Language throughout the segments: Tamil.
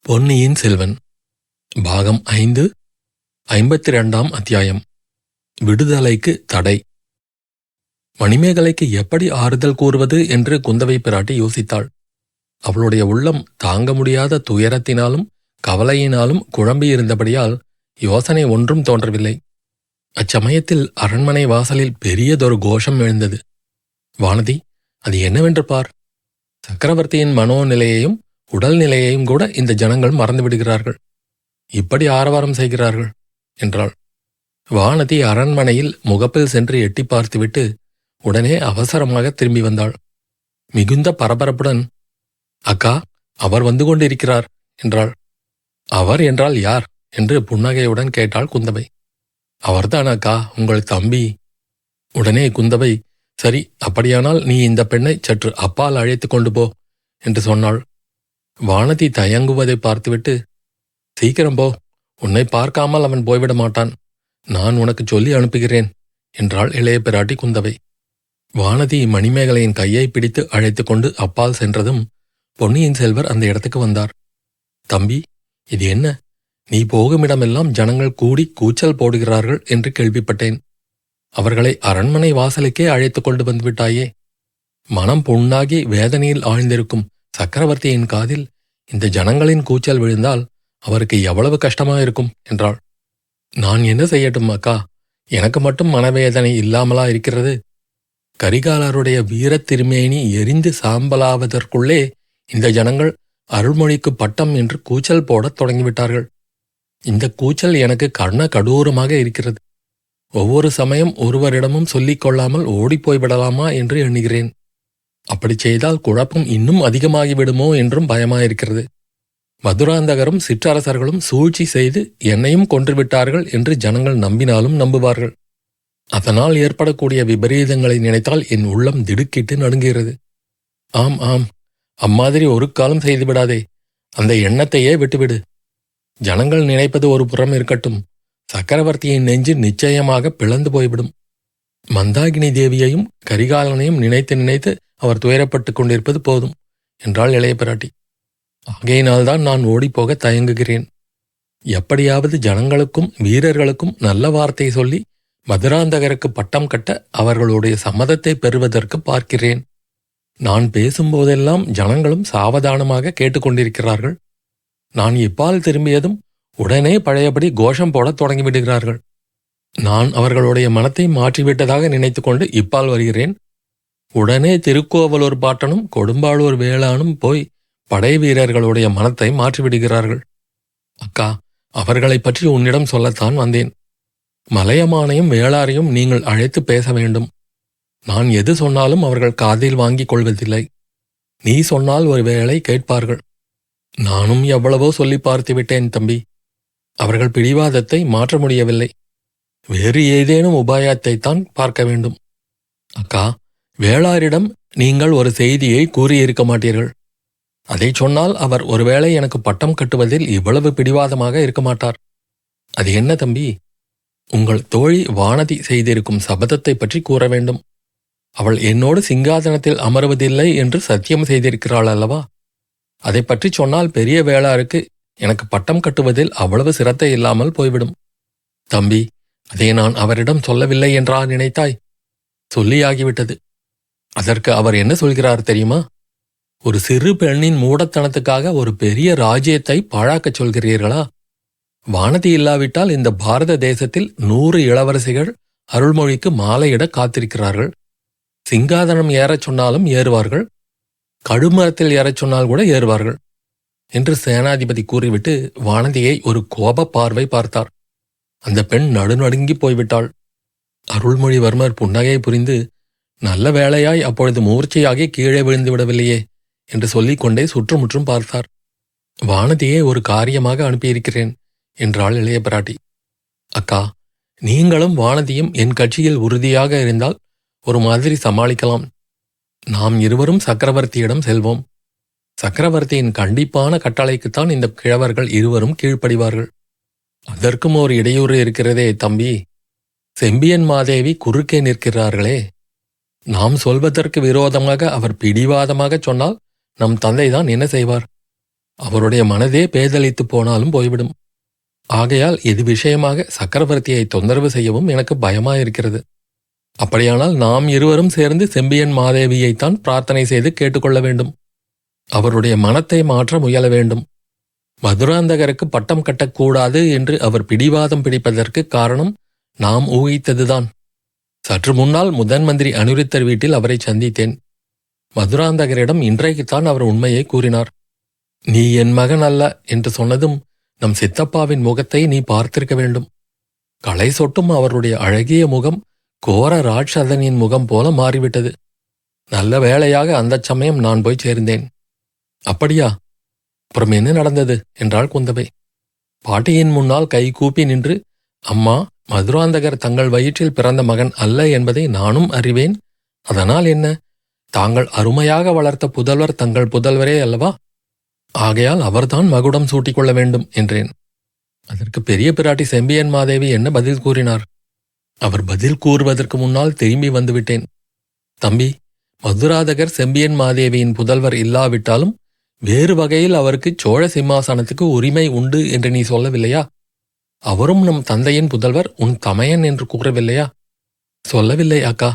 பொன்னியின் செல்வன் பாகம் 5 52ஆம் அத்தியாயம். விடுதலைக்கு தடை. மணிமேகலைக்கு எப்படி ஆறுதல் கூறுவது என்று குந்தவை பிராட்டி யோசித்தாள். அவளுடைய உள்ளம் தாங்க முடியாத துயரத்தினாலும் கவலையினாலும் குழம்பியிருந்தபடியால் யோசனை ஒன்றும் தோன்றவில்லை. அச்சமயத்தில் அரண்மனை வாசலில் பெரியதொரு கோஷம் எழுந்தது. வானதி, அது என்னவென்று பார். சக்கரவர்த்தியின் மனோநிலையையும் உடல்நிலையையும் கூட இந்த ஜனங்கள் மறந்துவிடுகிறார்கள். இப்படி ஆரவாரம் செய்கிறார்கள் என்றாள். வானதி அரண்மனையில் முகப்பில் சென்று எட்டி பார்த்துவிட்டு உடனே அவசரமாக திரும்பி வந்தாள். மிகுந்த பரபரப்புடன், அக்கா, அவர் வந்து கொண்டிருக்கிறார் என்றாள். அவர் என்றால் யார் என்று புன்னகையுடன் கேட்டாள் குந்தவை. அவர்தான் அக்கா, உங்கள் தம்பி. உடனே குந்தவை, சரி, அப்படியானால் நீ இந்த பெண்ணை சற்று அப்பால் அழைத்து கொண்டு போ என்று சொன்னாள். வானதி தயங்குவதை பார்த்துவிட்டு, சீக்கிரம் போ, உன்னை பார்க்காமல் அவன் போய்விட மாட்டான், நான் உனக்கு சொல்லி அனுப்புகிறேன் என்றாள் இளைய பிராட்டி குந்தவை. வானதி மணிமேகலையின் கையை பிடித்து அழைத்து கொண்டு அப்பால் சென்றதும் பொன்னியின் செல்வர் அந்த இடத்துக்கு வந்தார். தம்பி, இது என்ன? நீ போகுமிடமெல்லாம் ஜனங்கள் கூடி கூச்சல் போடுகிறார்கள் என்று கேள்விப்பட்டேன். அவர்களை அரண்மனை வாசலுக்கே அழைத்து கொண்டு வந்துவிட்டாயே. மனம் புண்ணாகி வேதனையில் ஆழ்ந்திருக்கும் சக்கரவர்த்தியின் காதில் இந்த ஜனங்களின் கூச்சல் விழுந்தால் அவருக்கு எவ்வளவு கஷ்டமாயிருக்கும் என்றாள். நான் என்ன செய்யட்டும் அக்கா, எனக்கு மட்டும் மனவேதனை இல்லாமலா இருக்கிறது? கரிகாலருடைய வீரத் திருமேனி எரிந்து சாம்பலாவதற்குள்ளே இந்த ஜனங்கள் அருள்மொழிக்கு பட்டம் என்று கூச்சல் போடத் தொடங்கிவிட்டார்கள். இந்த கூச்சல் எனக்கு கர்ண கடூரமாக இருக்கிறது. ஒவ்வொரு சமயம் ஒருவரிடமும் சொல்லிக் கொள்ளாமல் ஓடிப்போய்விடலாமா என்று எண்ணுகிறேன். அப்படி செய்தால் குழப்பம் இன்னும் அதிகமாகிவிடுமோ என்றும் பயமாயிருக்கிறது. மதுராந்தகரும் சிற்றரசர்களும் சூழ்ச்சி செய்து என்னையும் கொன்றுவிட்டார்கள் என்று ஜனங்கள் நம்பினாலும் நம்புவார்கள். அதனால் ஏற்படக்கூடிய விபரீதங்களை நினைத்தால் என் உள்ளம் திடுக்கிட்டு நடுங்குகிறது. ஆம் ஆம், அம்மாதிரி ஒரு காலம் செய்துவிடாதே. அந்த எண்ணத்தையே விட்டுவிடு. ஜனங்கள் நினைப்பது ஒரு புறம் இருக்கட்டும், சக்கரவர்த்தியின் நெஞ்சு நிச்சயமாக பிளந்து போய்விடும். மந்தாகினி தேவியையும் கரிகாலனையும் நினைத்து நினைத்து அவர் துயரப்பட்டுக் கொண்டிருப்பது போதும் என்றாள் இளைய பிராட்டி. ஆகையினால்தான் நான் ஓடிப்போக தயங்குகிறேன். எப்படியாவது ஜனங்களுக்கும் வீரர்களுக்கும் நல்ல வார்த்தை சொல்லி மதுராந்தகருக்கு பட்டம் கட்ட அவர்களுடைய சம்மதத்தை பெறுவதற்கு பார்க்கிறேன். நான் பேசும்போதெல்லாம் ஜனங்களும் சாவதானமாக கேட்டுக்கொண்டிருக்கிறார்கள். நான் இப்பால் திரும்பியதும் உடனே பழையபடி கோஷம் போடத் தொடங்கிவிடுகிறார்கள். நான் அவர்களுடைய மனத்தை மாற்றிவிட்டதாக நினைத்து கொண்டு இப்பால் வருகிறேன். உடனே திருக்கோவலூர் பாட்டனும் கொடும்பாளூர் வேளானும் போய் படை வீரர்களுடைய மனத்தை மாற்றிவிடுகிறார்கள். அக்கா, அவர்களைப் பற்றி உன்னிடம் சொல்லத்தான் வந்தேன். மலையமானையும் வேளாரையும் நீங்கள் அழைத்து பேச வேண்டும். நான் எது சொன்னாலும் அவர்கள் காதில் வாங்கிக் கொள்வதில்லை. நீ சொன்னால் ஒரு வேளை கேட்பார்கள். நானும் எவ்வளவோ சொல்லி பார்த்துவிட்டேன் தம்பி. அவர்கள் பிடிவாதத்தை மாற்ற முடியவில்லை. வேறு ஏதேனும் உபாயத்தைத்தான் பார்க்க வேண்டும். அக்கா, வேளாரிடம் நீங்கள் ஒரு செய்தியை கூறியிருக்க மாட்டீர்கள். அதை சொன்னால் அவர் ஒருவேளை எனக்கு பட்டம் கட்டுவதில் இவ்வளவு பிடிவாதமாக இருக்க மாட்டார். அது என்ன தம்பி? உங்கள் தோழி வானதி செய்திருக்கும் சபதத்தை பற்றி கூற வேண்டும். அவள் என்னோடு சிங்காதனத்தில் அமருவதில்லை என்று சத்தியம் செய்திருக்கிறாள் அல்லவா? அதை பற்றி சொன்னால் பெரிய வேளாருக்கு எனக்கு பட்டம் கட்டுவதில் அவ்வளவு சிரத்தை இல்லாமல் போய்விடும். தம்பி, அதை நான் அவரிடம் சொல்லவில்லை என்றா நினைத்தாய்? சொல்லியாகிவிட்டது. அதற்கு அவர் என்ன சொல்கிறார் தெரியுமா? ஒரு சிறு பெண்ணின் மூடத்தனத்துக்காக ஒரு பெரிய ராஜ்யத்தை பாழாக்கச் சொல்கிறீர்களா? வானதி இல்லாவிட்டால் இந்த பாரத தேசத்தில் 100 இளவரசிகள் அருள்மொழிக்கு மாலையிட காத்திருக்கிறார்கள். சிங்காதனம் ஏறச் சொன்னாலும் ஏறுவார்கள், கழுமரத்தில் ஏறச் சொன்னால் கூட ஏறுவார்கள் என்று சேனாதிபதி கூறிவிட்டு வானதியை ஒரு கோப பார்வை பார்த்தார். அந்த பெண் நடுநடுங்கி போய்விட்டாள். அருள்மொழிவர்மர் புன்னகை புரிந்து, நல்ல வேளையாய் அப்பொழுது மூர்ச்சையாகி கீழே விழுந்து விடவில்லையே என்று சொல்லிக்கொண்டே சுற்றுமுற்றும் பார்த்தார். வானதியை ஒரு காரியமாக அனுப்பியிருக்கிறேன் என்றாள் இளைய பிராட்டி. அக்கா, நீங்களும் வானதியும் என் கட்சியில் உறுதியாக இருந்தால் ஒரு மாதிரி சமாளிக்கலாம். நாம் இருவரும் சக்கரவர்த்தியிடம் செல்வோம். சக்கரவர்த்தியின் கண்டிப்பான கட்டளைக்குத்தான் இந்த கிழவர்கள் இருவரும் கீழ்ப்படிவார்கள். அதற்கும் ஒரு இடையூறு இருக்கிறதே தம்பி. செம்பியன் மாதேவி குறுக்கே நிற்கிறார்களே. நாம் சொல்வதற்கு விரோதமாக அவர் பிடிவாதமாகச் சொன்னால் நம் தந்தைதான் என்ன செய்வார்? அவருடைய மனதே பேதலித்து போனாலும் போய்விடும். ஆகையால் இது விஷயமாக சக்கரவர்த்தியை தொந்தரவு செய்யவும் எனக்கு பயமாயிருக்கிறது. அப்படியானால் நாம் இருவரும் சேர்ந்து செம்பியன் மாதேவியைத்தான் பிரார்த்தனை செய்து கேட்டுக்கொள்ள வேண்டும். அவருடைய மனத்தை மாற்ற முயல வேண்டும். மதுராந்தகருக்கு பட்டம் கட்டக்கூடாது என்று அவர் பிடிவாதம் பிடிப்பதற்கு காரணம் நாம் ஊகித்ததுதான். சற்று முன்னால் முதன் மந்திரி அனிருத்தர் வீட்டில் அவரை சந்தித்தேன். மதுராந்தகரிடம் இன்றைக்குத்தான் அவர் உண்மையை கூறினார். நீ என் மகன் அல்ல என்று சொன்னதும் நம் சித்தப்பாவின் முகத்தை நீ பார்த்திருக்க வேண்டும். களை சொட்டும் அவருடைய அழகிய முகம் கோர ராட்சதனின் முகம் போல மாறிவிட்டது. நல்ல வேளையாக அந்தச் சமயம் நான் போய் சேர்ந்தேன். அப்படியா? அப்புறம் என்ன நடந்தது என்றாள் குந்தவை. பாட்டியின் முன்னால் கை கூப்பி நின்று, அம்மா, மதுராந்தகர் தங்கள் வயிற்றில் பிறந்த மகன் அல்ல என்பதை நானும் அறிவேன். அதனால் என்ன? தாங்கள் அருமையாக வளர்த்த புதல்வர் தங்கள் புதல்வரே அல்லவா? ஆகையால் அவர்தான் மகுடம் சூட்டிக்கொள்ள வேண்டும் என்றேன். அதற்கு பெரிய பிராட்டி செம்பியன் மாதேவி என்ன பதில் கூறினார்? அவர் பதில் கூறுவதற்கு முன்னால் திரும்பி வந்துவிட்டேன். தம்பி, மதுராந்தகர் செம்பியன் மாதேவியின் புதல்வர் இல்லாவிட்டாலும் வேறு வகையில் அவருக்கு சோழ சிம்மாசனத்துக்கு உரிமை உண்டு என்று நீ சொல்லவில்லையா? அவரும் நம் தந்தையின் புதல்வர், உன் தமையன் என்று கூறவில்லையா? சொல்லவில்லை அக்கா.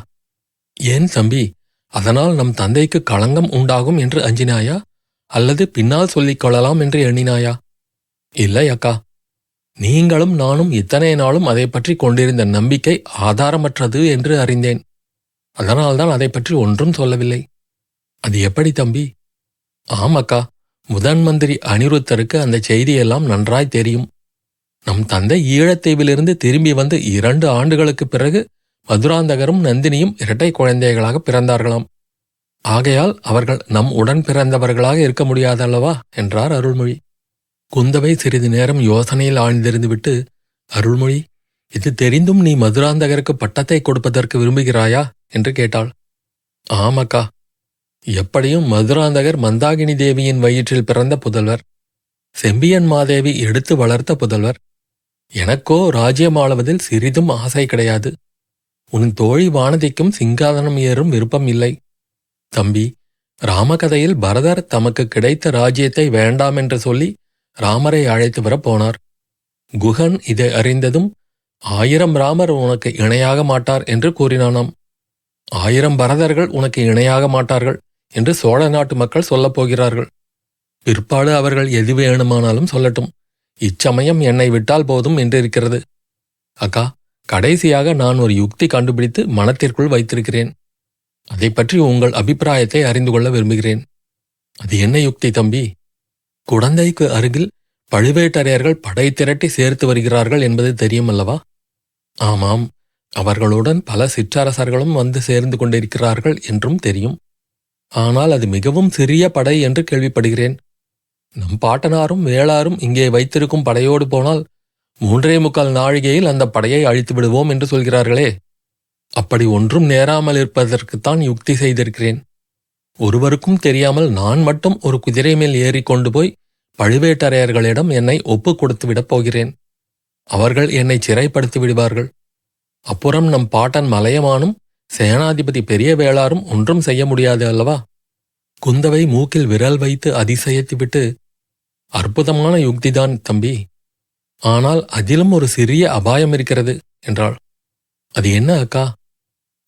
ஏன் தம்பி, அதனால் நம் தந்தைக்கு களங்கம் உண்டாகும் என்று அஞ்சினாயா? அல்லது பின்னால் சொல்லிக் கொள்ளலாம் என்று எண்ணினாயா? இல்லை அக்கா. நீங்களும் நானும் இத்தனை நாளும் அதை பற்றி கொண்டிருந்த நம்பிக்கை ஆதாரமற்றது என்று அறிந்தேன். அதனால்தான் அதை பற்றி ஒன்றும் சொல்லவில்லை. அது எப்படி தம்பி? ஆம் அக்கா, முதன் மந்திரி அனிருத்தருக்கு அந்த செய்தியெல்லாம் நன்றாய் தெரியும். நம் தந்தை ஈழத்தீவிலிருந்து திரும்பி வந்து 2 ஆண்டுகளுக்குப் பிறகு மதுராந்தகரும் நந்தினியும் இரட்டை குழந்தைகளாக பிறந்தார்களாம். ஆகையால் அவர்கள் நம் உடன் பிறந்தவர்களாக இருக்க முடியாதல்லவா என்றார் அருள்மொழி. குந்தவை சிறிது நேரம் யோசனையில் ஆழ்ந்திருந்துவிட்டு, அருள்மொழி, இது தெரிந்தும் நீ மதுராந்தகருக்கு பட்டத்தை கொடுப்பதற்கு விரும்புகிறாயா என்று கேட்டாள். ஆமக்கா. எப்படியும் மதுராந்தகர் மந்தாகினி தேவியின் வயிற்றில் பிறந்த புதல்வர், செம்பியன் மாதேவி எடுத்து வளர்த்த புதல்வர். எனக்கோ ராஜ்யம் ஆளுவதில் சிறிதும் ஆசை கிடையாது. உன் தோழி வானதிக்கும் சிங்காதனம் ஏறும் விருப்பம் இல்லை. தம்பி, ராமகதையில் பரதர் தமக்கு கிடைத்த ராஜ்யத்தை வேண்டாமென்று சொல்லி ராமரை அழைத்து வரப் போனார். குகன் இதை அறிந்ததும் 1000 ராமர் உனக்கு இணையாக மாட்டார் என்று கூறினானாம். 1000 பரதர்கள் உனக்கு இணையாக மாட்டார்கள் என்று சோழ நாட்டு மக்கள் சொல்லப் போகிறார்கள். பிற்பாடு அவர்கள் எது வேணுமானாலும் சொல்லட்டும். இச்சமயம் என்னை விட்டால் போதும் என்றிருக்கிறது. அக்கா, கடைசியாக நான் ஒரு யுக்தி கண்டுபிடித்து மனத்திற்குள் வைத்திருக்கிறேன். அதை பற்றி உங்கள் அபிப்பிராயத்தை அறிந்து கொள்ள விரும்புகிறேன். அது என்ன யுக்தி தம்பி? குடந்தைக்கு அருகில் பழுவேட்டரையர்கள் படை திரட்டி சேர்த்து வருகிறார்கள் என்பது தெரியும் அல்லவா? ஆமாம், அவர்களுடன் பல சிற்றரசர்களும் வந்து சேர்ந்து கொண்டிருக்கிறார்கள் என்றும் தெரியும். ஆனால் அது மிகவும் சிறிய படை என்று கேள்விப்படுகிறேன். நம் பாட்டனாரும் வேளாரும் இங்கே வைத்திருக்கும் படையோடு போனால் 3.25 நாழிகையில் அந்த படையை அழித்து விடுவோம் என்று சொல்கிறார்களே. அப்படி ஒன்றும் நேராமல் இருப்பதற்குத்தான் யுக்தி செய்திருக்கிறேன். ஒருவருக்கும் தெரியாமல் நான் மட்டும் ஒரு குதிரை மேல் ஏறிக்கொண்டு போய் பழுவேட்டரையர்களிடம் என்னை ஒப்புக் கொடுத்துவிடப் போகிறேன். அவர்கள் என்னை சிறைப்படுத்தி விடுவார்கள். அப்புறம் நம் பாட்டன் மலையமானும் சேனாதிபதி பெரிய வேளாரும் ஒன்றும் செய்ய முடியாது அல்லவா? குந்தவை மூக்கில் விரல் வைத்து அதிசயத்துவிட்டு, அற்புதமான யுக்திதான் தம்பி. ஆனால் அதிலும் ஒரு சிறிய அபாயம் இருக்கிறது என்றாள். அது என்ன அக்கா?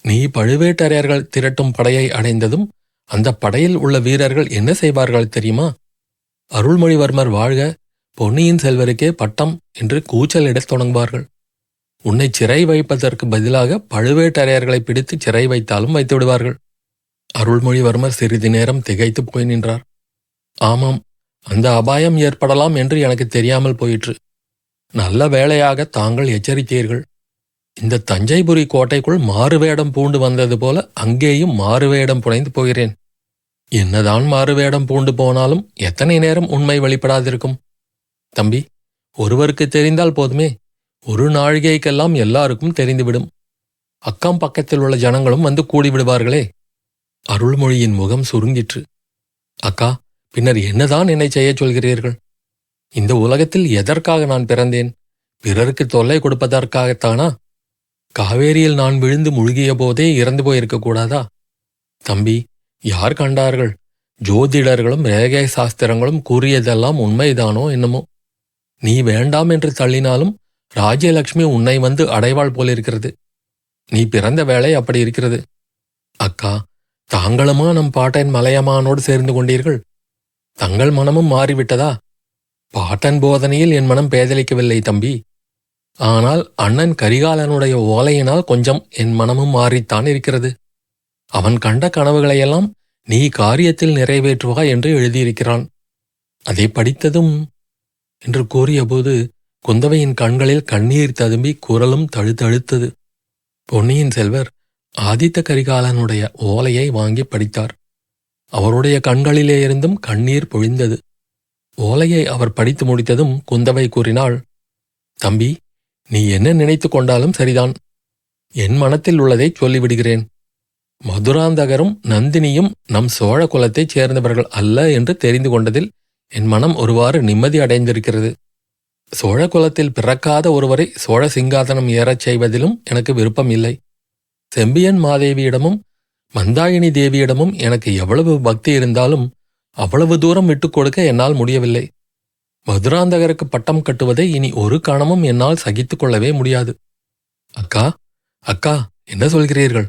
நீ பழுவேட்டரையர்கள் திரட்டும் படையை அடைந்ததும் அந்த படையில் உள்ள வீரர்கள் என்ன செய்வார்கள் தெரியுமா? அருள்மொழிவர்மர் வாழ்க, பொன்னியின் செல்வருக்கே பட்டம் என்று கூச்சலிடத் தொடங்குவார்கள். உன்னை சிறை வைப்பதற்கு பதிலாக பழுவேட்டரையர்களை பிடித்து சிறை வைத்தாலும் வைத்து விடுவார்கள். அருள்மொழிவர்மர் சிறிது நேரம் திகைத்து போய் நின்றார். ஆமாம், அந்த அபாயம் ஏற்படலாம் என்று எனக்கு தெரியாமல் போயிற்று. நல்ல வேளையாக தாங்கள் எச்சரித்தீர்கள். இந்த தஞ்சைபுரி கோட்டைக்குள் மாறுவேடம் பூண்டு வந்தது போல அங்கேயும் மாறுவேடம் புனைந்து போகிறேன். என்னதான் மாறுவேடம் பூண்டு போனாலும் எத்தனை நேரம் உண்மை வெளிப்படாதிருக்கும்? தம்பி, ஒருவருக்கு தெரிந்தால் போதுமே, 1 நாழிகைக்கெல்லாம் எல்லாருக்கும் தெரிந்துவிடும். அக்கம் பக்கத்தில் உள்ள ஜனங்களும் வந்து கூடிவிடுவார்களே. அருள்மொழியின் முகம் சுருங்கிற்று. அக்கா, பின்னர் என்னதான் என்னை செய்யச் சொல்கிறீர்கள்? இந்த உலகத்தில் எதற்காக நான் பிறந்தேன்? பிறருக்கு தொல்லை கொடுப்பதற்காகத்தானா? காவேரியில் நான் விழுந்து முழுகிய போதே இறந்து போயிருக்க கூடாதா? தம்பி, யார் கண்டார்கள்? ஜோதிடர்களும் ரேகை சாஸ்திரங்களும் கூறியதெல்லாம் உண்மைதானோ என்னமோ. நீ வேண்டாம் என்று தள்ளினாலும் ராஜ்யலட்சுமி உன்னை வந்து அடைவாள் போலிருக்கிறது. நீ பிறந்த வேளை அப்படி இருக்கிறது. அக்கா, தாங்களுமா நம் பாட்டன் மலையமானோடு சேர்ந்து கொண்டீர்கள்? தங்கள் மனமும் மாறிவிட்டதா? பாட்டன் போதனையில் என் மனம் பேதலிக்கவில்லை தம்பி. ஆனால் அண்ணன் கரிகாலனுடைய ஓலையினால் கொஞ்சம் என் மனமும் மாறித்தான் இருக்கிறது. அவன் கண்ட கனவுகளையெல்லாம் நீ காரியத்தில் நிறைவேற்றுவாய் என்று எழுதியிருக்கிறான். அதை படித்ததும் என்று கூறியபோது குந்தவையின் கண்களில் கண்ணீர் ததும்பி குரலும் தழுத்தழுத்தது. பொன்னியின் செல்வர் ஆதித்த கரிகாலனுடைய ஓலையை வாங்கி படித்தார். அவருடைய கண்களிலே இருந்தும் கண்ணீர் பொழிந்தது. ஓலையை அவர் படித்து முடித்ததும் குந்தவை கூறினாள், தம்பி, நீ என்ன நினைத்து கொண்டாலும் சரிதான். என் மனத்தில் உள்ளதை சொல்லிவிடுகிறேன். மதுராந்தகரும் நந்தினியும் நம் சோழ குலத்தைச் சேர்ந்தவர்கள் அல்ல என்று தெரிந்து கொண்டதில் என் மனம் ஒருவாறு நிம்மதி அடைந்திருக்கிறது. சோழ குலத்தில் பிறக்காத ஒருவரை சோழ சிங்காதனம் ஏறச் செய்வதிலும் எனக்கு விருப்பம் இல்லை. செம்பியன் மாதேவியிடமும் மந்தாயினி தேவியிடமும் எனக்கு எவ்வளவு பக்தி இருந்தாலும் அவ்வளவு தூரம் விட்டுக் கொடுக்க என்னால் முடியவில்லை. மதுராந்தகருக்கு பட்டம் கட்டுவதை இனி ஒரு கணமும் என்னால் சகித்துக் கொள்ளவே முடியாது. அக்கா, அக்கா, என்ன சொல்கிறீர்கள்?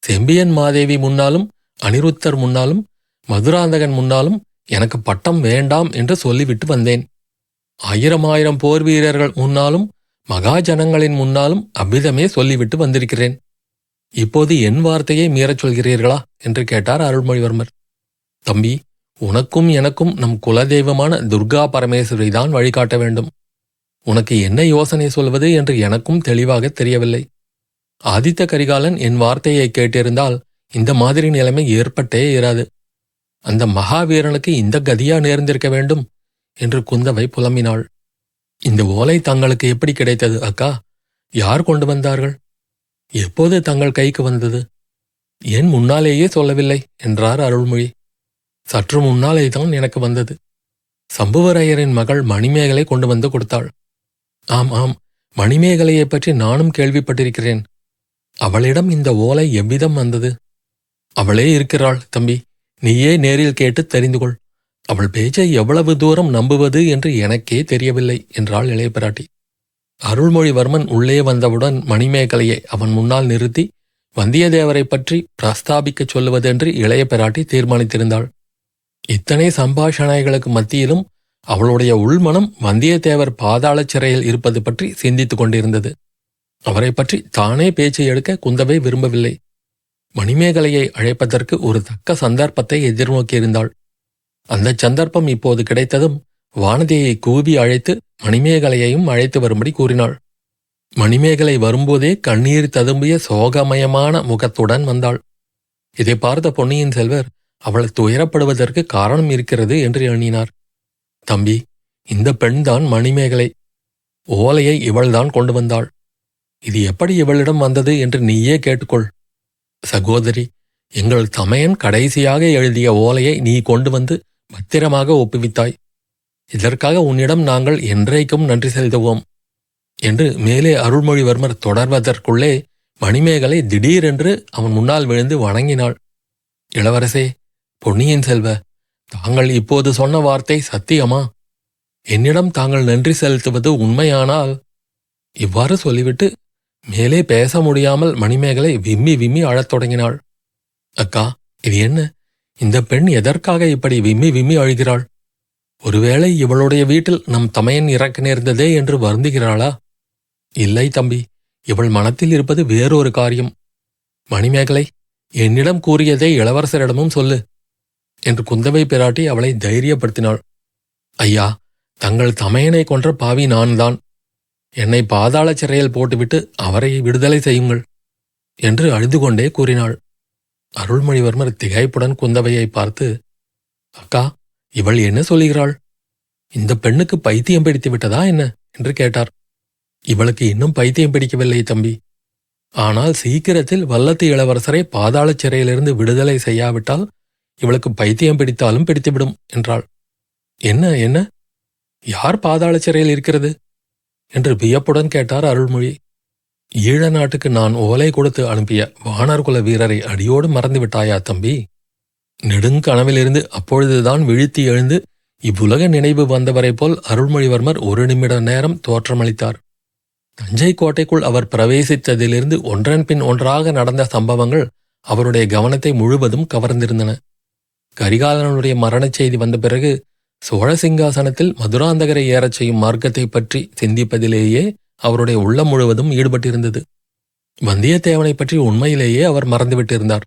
செம்பியன் மாதேவி முன்னாலும் அனிருத்தர் முன்னாலும் மதுராந்தகன் முன்னாலும் எனக்கு பட்டம் வேண்டாம் என்று சொல்லிவிட்டு வந்தேன். 1000 போர் வீரர்கள் முன்னாலும் மகாஜனங்களின் முன்னாலும் அவ்விதமே சொல்லிவிட்டு வந்திருக்கிறேன். இப்போது என் வார்த்தையை மீறச் சொல்கிறீர்களா என்று கேட்டார் அருள்மொழிவர்மர். தம்பி, உனக்கும் எனக்கும் நம் குலதெய்வமான துர்கா பரமேஸ்வரி தான் வழிகாட்ட வேண்டும். உனக்கு என்ன யோசனை சொல்வது என்று எனக்கும் தெளிவாக தெரியவில்லை. ஆதித்த கரிகாலன் என் வார்த்தையை கேட்டிருந்தால் இந்த மாதிரி நிலைமை ஏற்பட்டே இராது. அந்த மகாவீரனுக்கு இந்த கதியா நேர்ந்திருக்க வேண்டும் என்று குந்தவை புலம்பினாள். இந்த ஓலை தங்களுக்கு எப்படி கிடைத்தது அக்கா? யார் கொண்டு வந்தார்கள்? எப்போது தங்கள் கைக்கு வந்தது? ஏன் முன்னாலேயே சொல்லவில்லை என்றார் அருள்மொழி. சற்று முன்னாலேதான் எனக்கு வந்தது. சம்புவரையரின் மகள் மணிமேகலை கொண்டு வந்து கொடுத்தாள். ஆம் ஆம், மணிமேகலையைப் பற்றி நானும் கேள்விப்பட்டிருக்கிறேன். அவளிடம் இந்த ஓலை எவ்விதம் வந்தது? அவளே இருக்கிறாள் தம்பி. நீயே நேரில் கேட்டு தெரிந்து கொள். அவள் பேச்சை எவ்வளவு தூரம் நம்புவது என்று எனக்கே தெரியவில்லை என்றாள் இளைய பிராட்டி. அருள்மொழிவர்மன் உள்ளே வந்தவுடன் மணிமேகலையை அவன் முன்னால் நிறுத்தி வந்தியத்தேவரை பற்றி பிரஸ்தாபிக்கச் சொல்லுவதென்று இளைய பிராட்டி தீர்மானித்திருந்தாள். இத்தனை சம்பாஷணைகளுக்கு மத்தியிலும் அவளுடைய உள்மனம் வந்தியத்தேவர் பாதாள சிறையில் இருப்பது பற்றி சிந்தித்துக் கொண்டிருந்தது. அவரை பற்றி தானே பேச்சை எடுக்க குந்தவை விரும்பவில்லை. மணிமேகலையை அழைப்பதற்கு ஒரு தக்க சந்தர்ப்பத்தை எதிர்நோக்கியிருந்தாள். அந்த சந்தர்ப்பம் இப்போது கிடைத்ததும் வானதியை கூவி அழைத்து மணிமேகலையையும் அழைத்து வரும்படி கூறினாள். மணிமேகலை வரும்போதே கண்ணீர் ததும்பிய சோகமயமான முகத்துடன் வந்தாள். இதை பார்த்த பொன்னியின் செல்வர் அவள் துயரப்படுவதற்கு காரணம் இருக்கிறது என்று எண்ணினார். தம்பி, இந்த பெண்தான் மணிமேகலை. ஓலையை இவள்தான் கொண்டு வந்தாள். இது எப்படி இவளிடம் வந்தது என்று நீயே கேட்டுக்கொள். சகோதரி, எங்கள் தமையன் கடைசியாக எழுதிய ஓலையை நீ கொண்டு வந்து பத்திரமாக ஒப்புவித்தாய். இதற்காக உன்னிடம் நாங்கள் என்றைக்கும் நன்றி செலுத்துவோம் என்று மேலே அருள்மொழிவர்மர் தொடர்வதற்குள்ளே மணிமேகலை திடீரென்று அவன் முன்னால் விழுந்து வணங்கினாள். இளவரசே, பொன்னியின் செல்வ, தாங்கள் இப்போது சொன்ன வார்த்தை சத்தியமா? என்னிடம் தாங்கள் நன்றி செலுத்துவது உண்மையானால்? இவ்வாறு சொல்லிவிட்டு மேலே பேச முடியாமல் மணிமேகலை விம்மி விம்மி அழத் தொடங்கினாள். அக்கா, இது என்ன? இந்த பெண் எதற்காக இப்படி விம்மி விம்மி அழுகிறாள்? ஒருவேளை இவளுடைய வீட்டில் நம் தமையன் இறக்க நேர்ந்ததே என்று வருந்துகிறாளா? இல்லை தம்பி, இவள் மனத்தில் இருப்பது வேறொரு காரியம். மணிமேகலை, என்னிடம் கூறியதை இளவரசரிடமும் சொல்லு என்று குந்தவை பிராட்டி அவளை தைரியப்படுத்தினாள். ஐயா, தங்கள் தமையனை கொன்ற பாவி நான்தான். என்னை பாதாள சிறையில் போட்டுவிட்டு அவரை விடுதலை செய்யுங்கள் என்று அழுது கொண்டே கூறினாள். அருள்மொழிவர்மர் திகைப்புடன் குந்தவையை பார்த்து, அக்கா, இவள் என்ன சொல்லுகிறாள்? இந்த பெண்ணுக்கு பைத்தியம் பிடித்து விட்டதா என்ன என்று கேட்டார். இவளுக்கு இன்னும் பைத்தியம் பிடிக்கவில்லை தம்பி. ஆனால் சீக்கிரத்தில் வல்லத்து இளவரசரை பாதாள சிறையிலிருந்து விடுதலை செய்யாவிட்டால் இவளுக்கு பைத்தியம் பிடித்தாலும் பிடித்துவிடும் என்றாள். என்ன என்ன? யார் பாதாள சிறையில் இருக்கிறது என்று வியப்புடன் கேட்டார் அருள்மொழி. ஈழ நாட்டுக்கு நான் ஓலை கொடுத்து அனுப்பிய வானர்குல வீரரை அடியோடு மறந்து விட்டாயா தம்பி? நெடுங்கனவிலிருந்து அப்பொழுதுதான் விழித்து எழுந்து இவ்வுலக நினைவு வந்தவரை போல் அருள்மொழிவர்மர் ஒரு நிமிட நேரம் தோற்றமளித்தார். தஞ்சை கோட்டைக்குள் அவர் பிரவேசித்ததிலிருந்து ஒன்றன் பின் ஒன்றாக நடந்த சம்பவங்கள் அவருடைய கவனத்தை முழுவதும் கவர்ந்திருந்தன. கரிகாலனுடைய மரணச் செய்தி வந்த பிறகு சோழ சிங்காசனத்தில் மதுராந்தகரை ஏறச் செய்யும் மார்க்கத்தை பற்றி சிந்திப்பதிலேயே அவருடைய உள்ளம் முழுவதும் ஈடுபட்டிருந்தது. வந்தியத்தேவனை பற்றி உண்மையிலேயே அவர் மறந்துவிட்டிருந்தார்.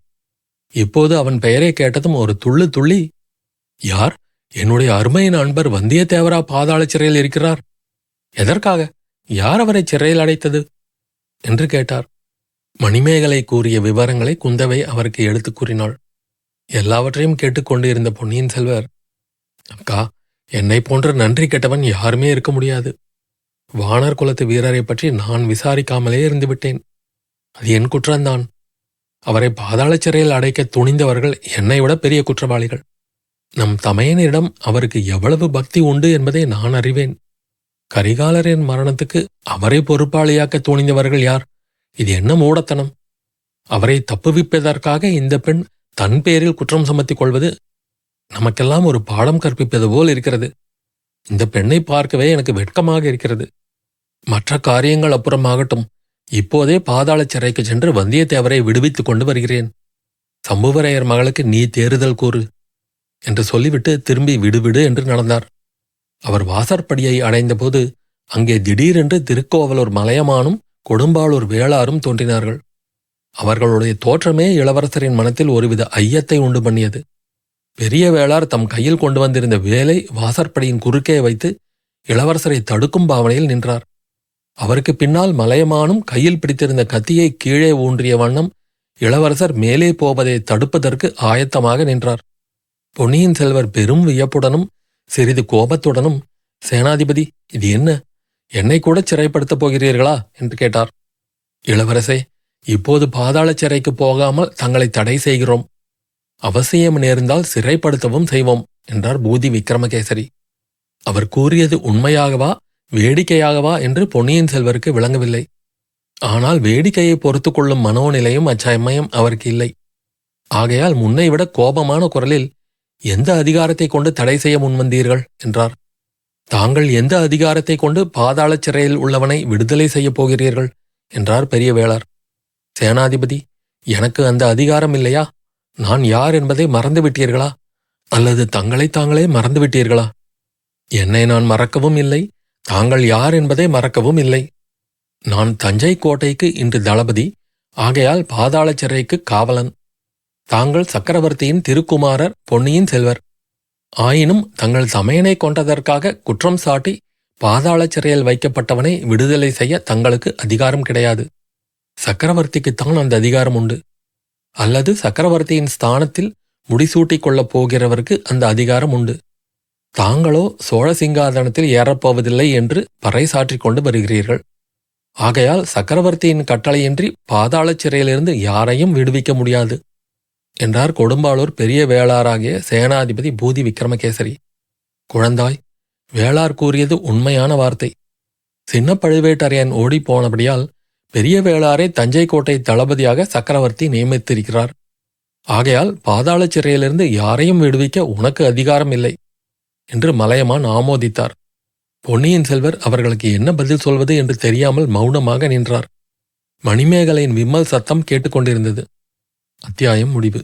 இப்போது அவன் பெயரை கேட்டதும் ஒரு துள்ளு துள்ளி, யார்? என்னுடைய அருமை நண்பர் வந்தியத்தேவரா பாதாள சிறையில் இருக்கிறார்? எதற்காக? யார் அவரை சிறையில் அடைத்தது என்று கேட்டார். மணிமேகலை கூறிய விவரங்களை குந்தவை அவருக்கு எடுத்துக் கூறினாள். எல்லாவற்றையும் கேட்டுக்கொண்டு இருந்த பொன்னியின் செல்வர், அக்கா, என்னை போன்ற நன்றி கெட்டவன் யாருமே இருக்க முடியாது. வானர் குலத்து வீரரை பற்றி நான் விசாரிக்காமலே இருந்துவிட்டேன். அது என் குற்றம்தான். அவரை பாதாள சிறையில் அடைக்க துணிந்தவர்கள் என்னை விட பெரிய குற்றவாளிகள். நம் தமையனிடம் அவருக்கு எவ்வளவு பக்தி உண்டு என்பதை நான் அறிவேன். கரிகாலரின் மரணத்துக்கு அவரை பொறுப்பாளியாக்க துணிந்தவர்கள் யார்? இது என்ன மூடத்தனம்! அவரை தப்புவிப்பதற்காக இந்த பெண் தன் பேரில் குற்றம் சுமத்திக் கொள்வது நமக்கெல்லாம் ஒரு பாடம் கற்பிப்பது போல் இருக்கிறது. இந்த பெண்ணை பார்க்கவே எனக்கு வெட்கமாக இருக்கிறது. மற்ற காரியங்கள் அப்புறமாகட்டும், இப்போதே பாதாள சிறைக்கு சென்று வந்தியத்தேவரை விடுவித்துக் கொண்டு வருகிறேன். சம்புவரையர் மகளுக்கு நீ தேறுதல் கூறு என்று சொல்லிவிட்டு திரும்பி விடுவிடு என்று நடந்தார். அவர் வாசற்படியை அடைந்தபோது அங்கே திடீரென்று திருக்கோவலூர் மலையமானும் கொடும்பாளூர் வேளாரும் தோன்றினார்கள். அவர்களுடைய தோற்றமே இளவரசரின் மனத்தில் ஒருவித ஐயத்தை உண்டு பண்ணியது. பெரிய வேளார் தம் கையில் கொண்டு வந்திருந்த வேலை வாசற்படியின் குறுக்கே வைத்து இளவரசரை தடுக்கும் பாவனையில் நின்றார். அவருக்கு பின்னால் மலையமானும் கையில் பிடித்திருந்த கத்தியை கீழே ஊன்றிய வண்ணம் இளவரசர் மேலே போவதை தடுப்பதற்கு ஆயத்தமாக நின்றார். பொன்னியின் செல்வர் பெரும் வியப்புடனும் சிறிது கோபத்துடனும், சேனாதிபதி, இது என்ன? என்னை கூட சிறைப்படுத்தப் போகிறீர்களா என்று கேட்டார். இளவரசே, இப்போது பாதாள சிறைக்கு போகாமல் தங்களை தடை செய்கிறோம். அவசியம் நேர்ந்தால் சிறைப்படுத்தவும் செய்வோம் என்றார் பூதி விக்ரமகேசரி. அவர் கூறியது உண்மையாகவா வேடிக்கையாகவா என்று பொன்னியின் செல்வருக்கு விளங்கவில்லை. ஆனால் வேடிக்கையை பொறுத்து கொள்ளும் மனோநிலையும் அச்சமயம் அவருக்கு இல்லை. ஆகையால் முன்னைவிட கோபமான குரலில், எந்த அதிகாரத்தை கொண்டு தடை செய்ய முன்வந்தீர்கள் என்றார். தாங்கள் எந்த அதிகாரத்தை கொண்டு பாதாள சிறையில் உள்ளவனை விடுதலை செய்யப் போகிறீர்கள் என்றார் பெரிய வேளார். சேனாதிபதி, எனக்கு அந்த அதிகாரம் இல்லையா? நான் யார் என்பதை மறந்துவிட்டீர்களா? அல்லது தங்களை தாங்களே மறந்துவிட்டீர்களா? என்னை நான் மறக்கவும் இல்லை, தாங்கள் யார் என்பதை மறக்கவும் இல்லை. நான் தஞ்சை கோட்டைக்கு இன்று தளபதி, ஆகையால் பாதாள சிறைக்கு காவலன். தாங்கள் சக்கரவர்த்தியின் திருக்குமாரர் பொன்னியின் செல்வர். ஆயினும் தங்கள் தமையனை கொண்டதற்காக குற்றம் சாட்டி பாதாள சிறையில் வைக்கப்பட்டவனை விடுதலை செய்ய தங்களுக்கு அதிகாரம் கிடையாது. சக்கரவர்த்திக்குத்தான் அந்த அதிகாரம் உண்டு. அல்லது சக்கரவர்த்தியின் ஸ்தானத்தில் முடிசூட்டிக் கொள்ளப் போகிறவருக்கு அந்த அதிகாரம் உண்டு. தாங்களோ சோழ சிங்காதனத்தில் ஏறப்போவதில்லை என்று பறைசாற்றிக் கொண்டு வருகிறீர்கள். ஆகையால் சக்கரவர்த்தியின் கட்டளையின்றி பாதாள சிறையிலிருந்து யாரையும் விடுவிக்க முடியாது என்றார் கொடும்பாளூர் பெரிய வேளாராகிய சேனாதிபதி பூதி விக்ரமகேசரி. குழந்தாய், வேளார் கூறியது உண்மையான வார்த்தை. சின்ன பழுவேட்டரையன் ஓடிப்போனபடியால் பெரிய வேளாரை தஞ்சை கோட்டை தளபதியாக சக்கரவர்த்தி நியமித்திருக்கிறார். ஆகையால் பாதாள சிறையிலிருந்து யாரையும் விடுவிக்க உனக்கு அதிகாரம் இல்லை என்று மலையமான் ஆமோதித்தார். பொன்னியின் செல்வர் அவர்களுக்கு என்ன பதில் சொல்வது என்று தெரியாமல் மௌனமாக நின்றார். மணிமேகலையின் விம்மல் சத்தம் கேட்டுக்கொண்டிருந்தது. அத்தியாயம் முடிவு.